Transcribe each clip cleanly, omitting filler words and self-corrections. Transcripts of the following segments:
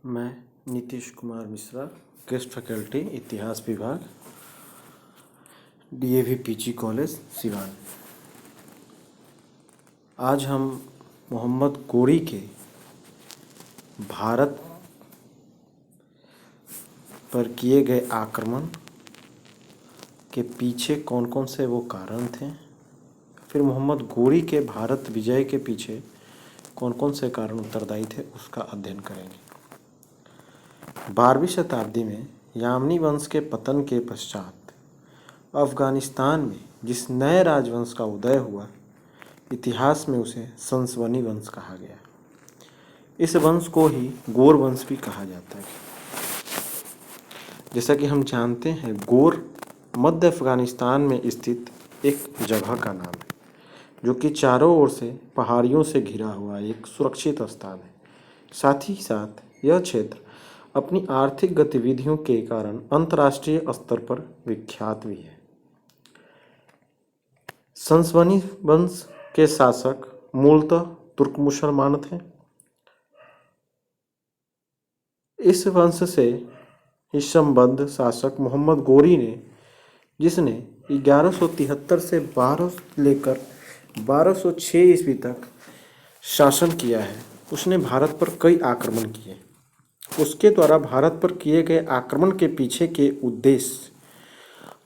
मैं Nitish Kumar Mishra, guest faculty इतिहास विभाग, डीएवी पीजी कॉलेज सिवान। आज हम मोहम्मद गोरी के भारत पर किए गए आक्रमण के पीछे कौन कौन से वो कारण थे, फिर मोहम्मद गोरी के भारत विजय के पीछे कौन कौन से कारण उत्तरदायी थे, उसका अध्ययन करेंगे। 12वीं शताब्दी में यामनी वंश के पतन के पश्चात अफ़गानिस्तान में जिस नए राजवंश का उदय हुआ, इतिहास में उसे संसवनी वंश कहा गया। इस वंश को ही गोर वंश भी कहा जाता है। जैसा कि हम जानते हैं, गोर मध्य अफ़गानिस्तान में स्थित एक जगह का नाम है, जो कि चारों ओर से पहाड़ियों से घिरा हुआ एक सुरक्षित स्थान है। साथ ही साथ यह क्षेत्र अपनी आर्थिक गतिविधियों के कारण अंतर्राष्ट्रीय स्तर पर विख्यात भी है। संसवनी वंश के शासक मूलतः तुर्क मुसलमान थे। इस वंश से ही संबद्ध शासक मोहम्मद गोरी ने, जिसने 1173 से 1206 ईस्वी तक शासन किया है, उसने भारत पर कई आक्रमण किए। उसके द्वारा भारत पर किए गए आक्रमण के पीछे के उद्देश्य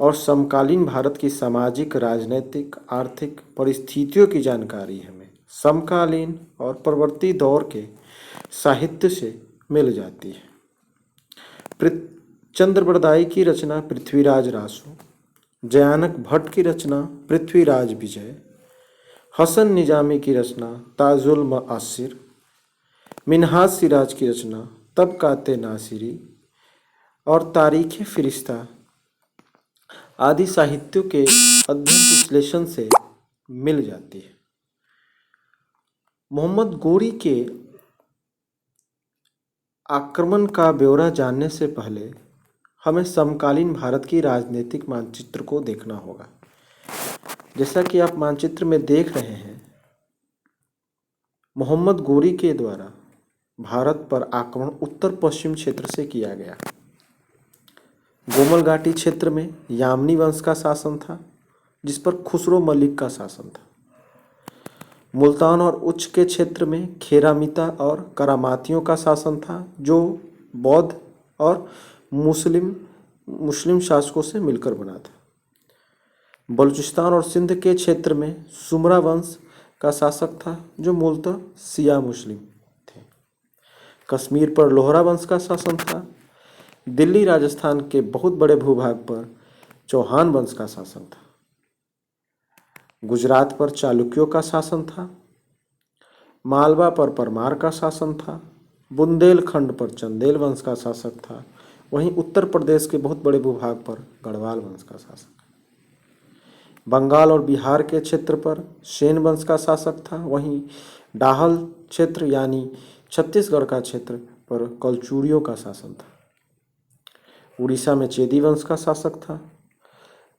और समकालीन भारत की सामाजिक, राजनीतिक, आर्थिक परिस्थितियों की जानकारी हमें समकालीन और परवर्ती दौर के साहित्य से मिल जाती है। चंद्रबरदाई की रचना पृथ्वीराज रासो, जयानक भट्ट की रचना पृथ्वीराज विजय, हसन निजामी की रचना ताजुल मआसिर, मिन्हाज सिराज की रचना तबकाते नासिरी और तारीख़ फ़िरिश्ता आदि साहित्यों के अध्ययन विश्लेषण से मिल जाती है। मोहम्मद गोरी के आक्रमण का ब्यौरा जानने से पहले हमें समकालीन भारत की राजनीतिक मानचित्र को देखना होगा। जैसा कि आप मानचित्र में देख रहे हैं, मोहम्मद गोरी के द्वारा भारत पर आक्रमण उत्तर पश्चिम क्षेत्र से किया गया। गोमल घाटी क्षेत्र में यामनी वंश का शासन था, जिस पर खुसरो मलिक का शासन था। मुल्तान और उच्च के क्षेत्र में खेरामिता और करामातियों का शासन था, जो बौद्ध और मुस्लिम शासकों से मिलकर बना था। बलूचिस्तान और सिंध के क्षेत्र में सुमरा वंश का शासक था, जो मूलतः शिया मुस्लिम थे। कश्मीर पर लोहरा वंश का शासन था। दिल्ली राजस्थान के बहुत बड़े भूभाग पर चौहान वंश का शासन था। गुजरात पर चालुक्यों का शासन था। मालवा पर परमार का शासन था। बुंदेलखंड पर चंदेल वंश का शासक था। वहीं उत्तर प्रदेश के बहुत बड़े भूभाग पर गढ़वाल वंश का शासक। बंगाल और बिहार के क्षेत्र पर सेन वंश का शासक था। वहीं डाहल क्षेत्र यानी छत्तीसगढ़ का क्षेत्र पर कलचुरियों का शासन था। उड़ीसा में चेदी वंश का शासक था।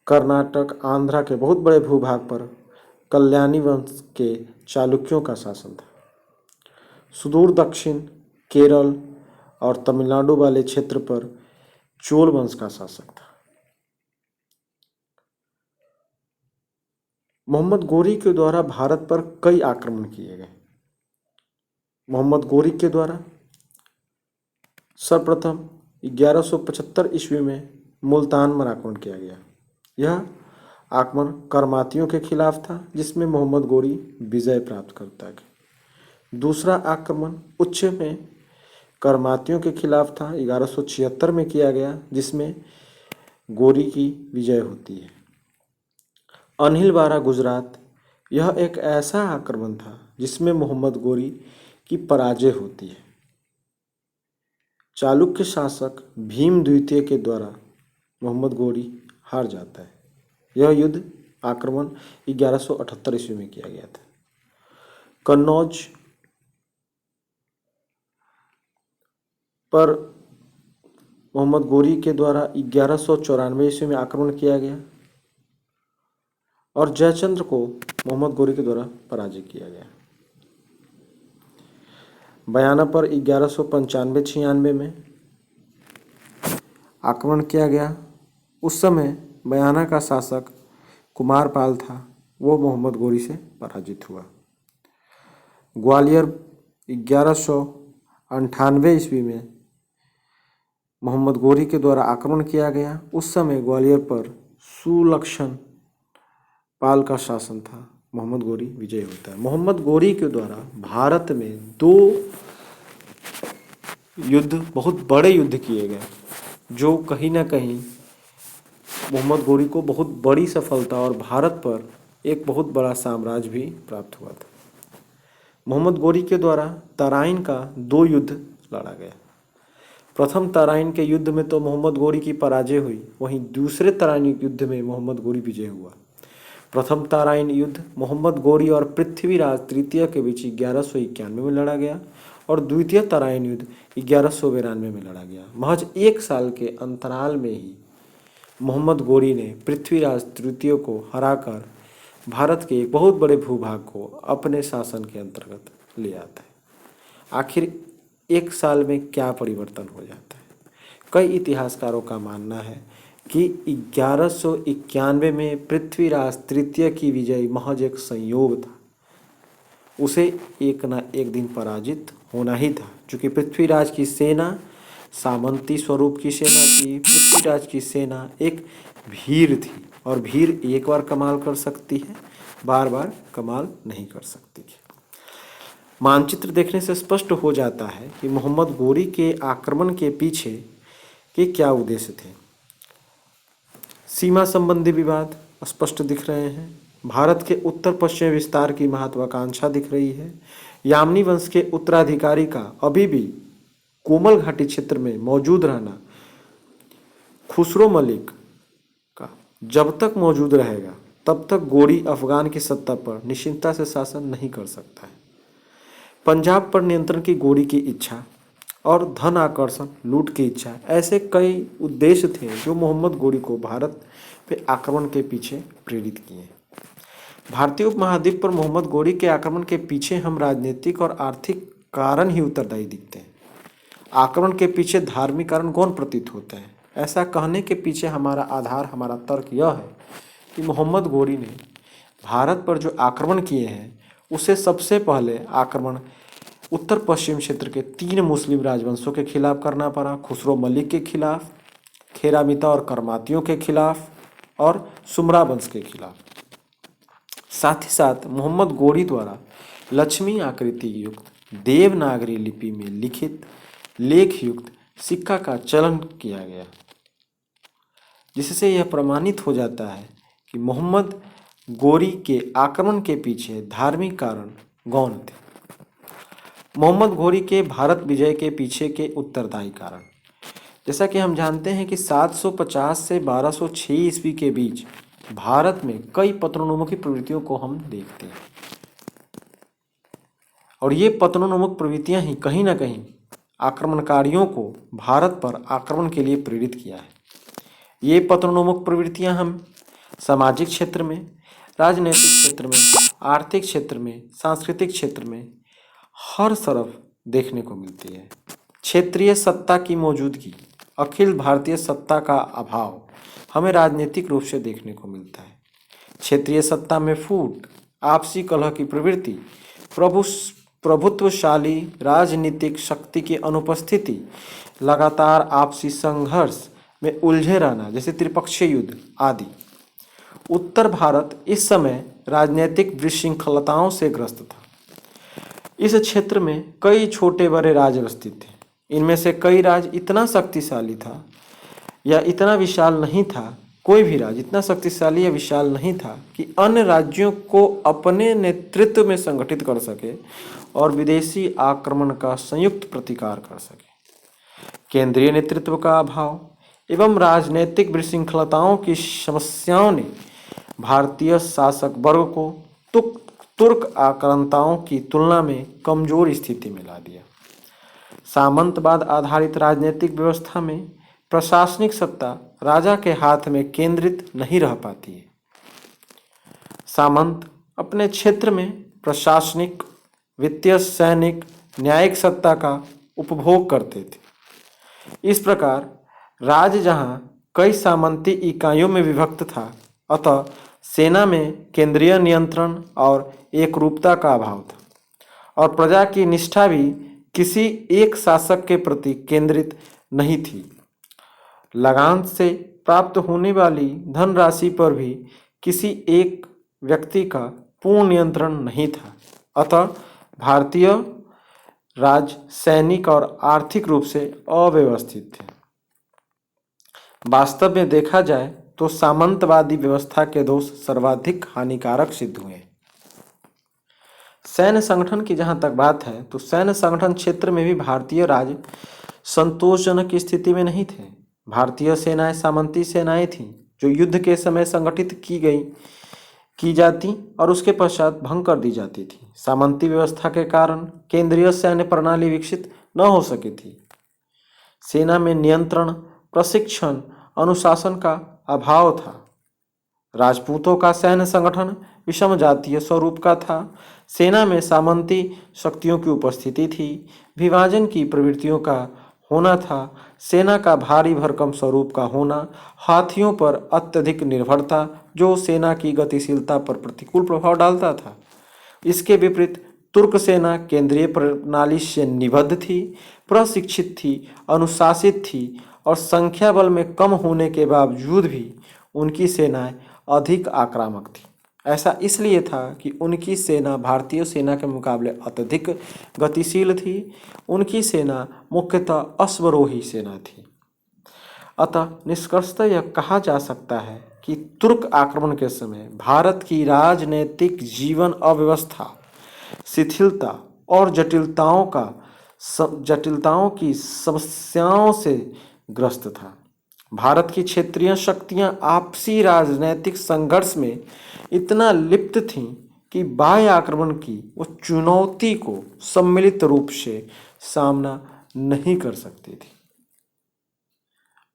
कर्नाटक, आंध्रा के बहुत बड़े भूभाग पर कल्याणी वंश के चालुक्यों का शासन था। सुदूर दक्षिण, केरल और तमिलनाडु वाले क्षेत्र पर चोल वंश का शासक था। मोहम्मद गोरी के द्वारा भारत पर कई आक्रमण किए गए। मोहम्मद गोरी के द्वारा सर्वप्रथम 1175 ईस्वी में मुल्तान पर आक्रमण किया गया। यह आक्रमण करमातियों के खिलाफ था, जिसमें मोहम्मद गोरी विजय प्राप्त करता है। दूसरा आक्रमण उच्च में करमातियों के खिलाफ था, 1176 में किया गया, जिसमें गोरी की विजय होती है। अनिलवारा गुजरात, यह एक ऐसा आक्रमण था जिसमें मोहम्मद गोरी की पराजय होती है। चालुक्य शासक भीम द्वितीय के द्वारा मोहम्मद गोरी हार जाता है। यह युद्ध आक्रमण 1178 ईस्वी में किया गया था। कन्नौज पर मोहम्मद गोरी के द्वारा 1194 ईस्वी में आक्रमण किया गया और जयचंद्र को मोहम्मद गोरी के द्वारा पराजित किया गया। बयाना पर 1195-96 में आक्रमण किया गया। उस समय बयाना का शासक कुमारपाल था, वो मोहम्मद गोरी से पराजित हुआ। ग्वालियर 1198 ईस्वी में मोहम्मद गोरी के द्वारा आक्रमण किया गया। उस समय ग्वालियर पर सुलक्षण पाल का शासन था। मोहम्मद गोरी विजय होता है। मोहम्मद गोरी के द्वारा भारत में 2 युद्ध, बहुत बड़े युद्ध किए गए, जो कहीं ना कहीं मोहम्मद गोरी को बहुत बड़ी सफलता और भारत पर एक बहुत बड़ा साम्राज्य भी प्राप्त हुआ था। मोहम्मद गोरी के द्वारा तराइन का 2 युद्ध लड़ा गया। प्रथम तराइन के युद्ध में तो मोहम्मद गोरी की पराजय हुई, वहीं दूसरे तराइन युद्ध में मोहम्मद गोरी विजय हुआ। प्रथम तराइन युद्ध मोहम्मद गोरी और पृथ्वीराज तृतीय के बीच 1191 में लड़ा गया और द्वितीय तराइन युद्ध 1192 में लड़ा गया। महज 1 साल के अंतराल में ही मोहम्मद गोरी ने पृथ्वीराज तृतीय को हराकर भारत के एक बहुत बड़े भूभाग को अपने शासन के अंतर्गत ले आता है। आखिर 1 साल में क्या परिवर्तन हो जाता है? कई इतिहासकारों का मानना है कि 1191 में पृथ्वीराज तृतीय की विजय महज एक संयोग था। उसे एक ना एक दिन पराजित होना ही था, क्योंकि पृथ्वीराज की सेना सामंती स्वरूप की सेना थी। पृथ्वीराज की सेना एक भीड़ थी और भीड़ एक बार कमाल कर सकती है, बार बार कमाल नहीं कर सकती है। मानचित्र देखने से स्पष्ट हो जाता है कि मोहम्मद गोरी के आक्रमण के पीछे के क्या उद्देश्य थे। सीमा संबंधी विवाद स्पष्ट दिख रहे हैं। भारत के उत्तर पश्चिम विस्तार की महत्वाकांक्षा दिख रही है। यामनी वंश के उत्तराधिकारी का अभी भी कोमल घाटी क्षेत्र में मौजूद रहना खुसरो मलिक का जब तक मौजूद रहेगा तब तक गोरी अफगान की सत्ता पर निश्चिंतता से शासन नहीं कर सकता है। पंजाब पर नियंत्रण की गोरी की इच्छा और धन आकर्षण, लूट की इच्छा, ऐसे कई उद्देश्य थे जो मोहम्मद गोरी को भारत पे आक्रमण के पीछे प्रेरित किए। भारतीय उपमहाद्वीप पर मोहम्मद गोरी के आक्रमण के पीछे हम राजनीतिक और आर्थिक कारण ही उत्तरदायी दिखते हैं। आक्रमण के पीछे धार्मिक कारण कौन प्रतीत होते हैं? ऐसा कहने के पीछे हमारा आधार, हमारा तर्क यह है कि मोहम्मद गोरी ने भारत पर जो आक्रमण किए हैं उसे सबसे पहले आक्रमण उत्तर पश्चिम क्षेत्र के 3 मुस्लिम राजवंशों के खिलाफ करना पड़ा। खुसरो मलिक के खिलाफ, खेरामिता और करमातियों के खिलाफ और सुमरा वंश के खिलाफ। साथ ही साथ मोहम्मद गोरी द्वारा लक्ष्मी आकृति युक्त देवनागरी लिपि में लिखित लेख युक्त सिक्का का चलन किया गया, जिससे यह प्रमाणित हो जाता है कि मोहम्मद गोरी के आक्रमण के पीछे धार्मिक कारण गौण थे। मोहम्मद गोरी के भारत विजय के पीछे के उत्तरदायी कारण, जैसा कि हम जानते हैं कि 750 से 1206 ईस्वी के बीच भारत में कई पतनोन्मुखी प्रवृत्तियों को हम देखते हैं और ये पतनोन्मुख प्रवृत्तियां ही कहीं ना कहीं आक्रमणकारियों को भारत पर आक्रमण के लिए प्रेरित किया है। ये पतनोन्मुख प्रवृत्तियां हम सामाजिक क्षेत्र में, राजनीतिक क्षेत्र में, आर्थिक क्षेत्र में, सांस्कृतिक क्षेत्र में हर तरफ देखने को मिलती है। क्षेत्रीय सत्ता की मौजूदगी, अखिल भारतीय सत्ता का अभाव हमें राजनीतिक रूप से देखने को मिलता है। क्षेत्रीय सत्ता में फूट, आपसी कलह की प्रवृत्ति, प्रभुत्वशाली राजनीतिक शक्ति की अनुपस्थिति, लगातार आपसी संघर्ष में उलझे रहना जैसे त्रिपक्षीय युद्ध आदि। उत्तर भारत इस समय राजनीतिक विशृंखलताओं से ग्रस्त था। इस क्षेत्र में कई छोटे बड़े राज्य स्थित थे। इनमें से कई राज्य इतना शक्तिशाली था या इतना विशाल नहीं था, कोई भी राज्य इतना शक्तिशाली या विशाल नहीं था कि अन्य राज्यों को अपने नेतृत्व में संगठित कर सके और विदेशी आक्रमण का संयुक्त प्रतिकार कर सके। केंद्रीय नेतृत्व का अभाव एवं राजनीतिक विशृंखलताओं की समस्याओं ने भारतीय शासक वर्ग को तुर्क आक्रांताओं की तुलना में कमजोर स्थिति में ला दिया। सामंतवाद आधारित राजनीतिक व्यवस्था में प्रशासनिक सत्ता राजा के हाथ में केंद्रित नहीं रह पाती है। सामंत अपने क्षेत्र में प्रशासनिक, वित्तीय, सैनिक, न्यायिक सत्ता का उपभोग करते थे। इस प्रकार राज्य जहां कई सामंती इकाइयों में विभक्त था, अतः सेना में केंद्रीय नियंत्रण और एकरूपता का अभाव था, और प्रजा की निष्ठा भी किसी एक शासक के प्रति केंद्रित नहीं थी। लगान से प्राप्त होने वाली धनराशि पर भी किसी एक व्यक्ति का पूर्ण नियंत्रण नहीं था। अतः भारतीय राज्य सैनिक और आर्थिक रूप से अव्यवस्थित थे। वास्तव में देखा जाए तो सामंतवादी व्यवस्था के दोष सर्वाधिक हानिकारक सिद्ध हुए। सैन्य संगठन की जहां तक बात है तो सैन्य संगठन क्षेत्र में भी भारतीय राज्य संतोषजनक स्थिति में नहीं थे। भारतीय सेनाएं सामंती सेनाएं थीं जो युद्ध के समय संगठित की जाती और उसके पश्चात भंग कर दी जाती थी। सामंती व्यवस्था के कारण केंद्रीय सैन्य प्रणाली विकसित न हो सकी थी। सेना में नियंत्रण, प्रशिक्षण, अनुशासन का अभाव था। राजपूतों का सैन्य संगठन विषम जातीय स्वरूप का था। सेना में सामंती शक्तियों की उपस्थिति थी। विभाजन की प्रवृत्तियों का होना था। सेना का भारी भरकम स्वरूप का होना, हाथियों पर अत्यधिक निर्भरता जो सेना की गतिशीलता पर प्रतिकूल प्रभाव डालता था। इसके विपरीत तुर्क सेना केंद्रीय प्रणाली से निबद्ध थी, प्रशिक्षित थी, अनुशासित थी और संख्या बल में कम होने के बावजूद भी उनकी सेनाएं अधिक आक्रामक थी। ऐसा इसलिए था कि उनकी सेना भारतीय सेना के मुकाबले अत्यधिक गतिशील थी। उनकी सेना मुख्यतः अश्वरोही सेना थी। अतः निष्कर्षतः यह कहा जा सकता है कि तुर्क आक्रमण के समय भारत की राजनैतिक जीवन अव्यवस्था, शिथिलता और जटिलताओं की समस्याओं से ग्रस्त था। भारत की क्षेत्रीय शक्तियां आपसी राजनैतिक संघर्ष में इतना लिप्त थीं कि बाह्य आक्रमण की वो चुनौती को सम्मिलित रूप से सामना नहीं कर सकती थी।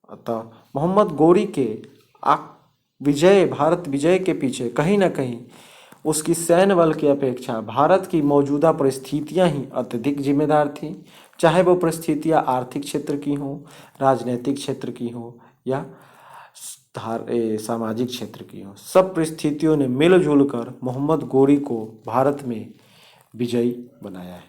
अतः मोहम्मद गोरी के भारत विजय के पीछे कहीं ना कहीं उसकी सैन्य बल की अपेक्षा भारत की मौजूदा परिस्थितियां ही अत्यधिक जिम्मेदार थीं, चाहे वो परिस्थितियां आर्थिक क्षेत्र की हों, राजनीतिक क्षेत्र की हों या सामाजिक क्षेत्र की हों। सब परिस्थितियों ने मिलजुल कर मोहम्मद गोरी को भारत में विजयी बनाया है।